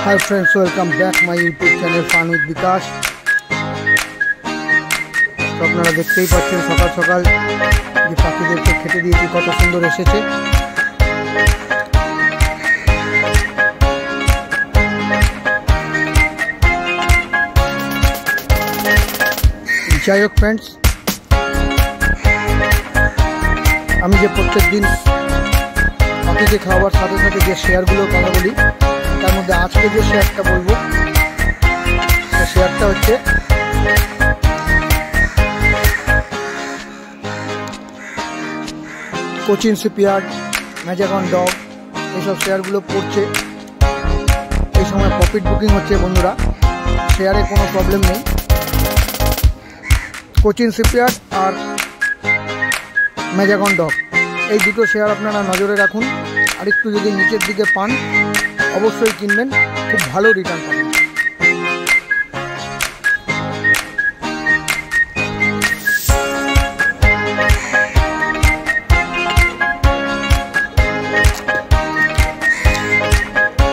Hi friends, welcome back my YouTube channel Fun with Bikash। তো আপনারা দেখতেই পাচ্ছেন সকাল সকাল যে পাখিদেরকে খেতে দিয়েছি কত সুন্দর এসেছে। যাই হোক ফ্রেন্ডস, আমি যে প্রত্যেক দিন পাখিকে খাওয়ার সাথে সাথে যে শেয়ারগুলোর কথা বলি, তার মধ্যে আজকে যে শেয়ারটা বলবো শেয়ারটা হচ্ছে কোচিন শিপইয়ার্ড, ম্যাজাগন ডগ, এইসব শেয়ারগুলো পড়ছে। এই সময় প্রফিট বুকিং হচ্ছে বন্ধুরা, শেয়ারে কোনো প্রবলেম নেই। কোচিন শিপইয়ার্ড আর ম্যাজাগন ডগ এই দুটো শেয়ার আপনারা নজরে রাখুন, আর একটু যদি নিচের দিকে পান অবশ্যই কিনবেন, খুব ভালো রিটার্ন পাবেন।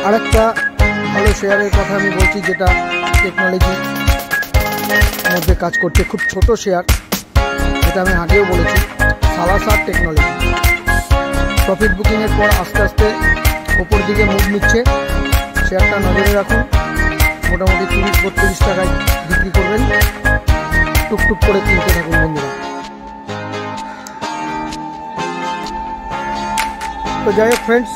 আরেকটা ভালো শেয়ারের কথা আমি বলছি, যেটা টেকনোলজির মধ্যে কাজ করছে, খুব ছোট শেয়ার, যেটা আমি আগেও বলেছি, সালাসার টেকনোলজি। প্রফিট বুকিংয়ের পর আস্তে আস্তে ওপর দিকে মুভ নিচ্ছে, শেয়ারটা নজরে রাখুন। মোটামুটি 30-32 টাকায় বিক্রি করবেন, টুকটুক করে কিনতে থাকুন বন্ধুরা। তো যাই হোক ফ্রেন্ডস,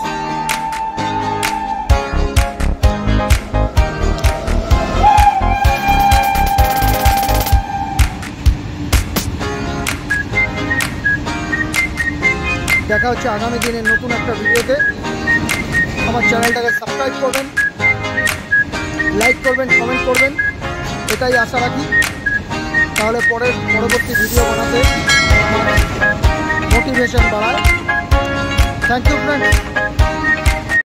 দেখা হচ্ছে আগামী দিনের নতুন একটা ভিডিওতে। আমার চ্যানেলটাকে সাবস্ক্রাইব করবেন, লাইক করবেন, কমেন্ট করবেন, এটাই আশা রাখি। তাহলে পরবর্তী ভিডিও বানাতে আমার মোটিভেশন বাড়ায়। Thank you friends.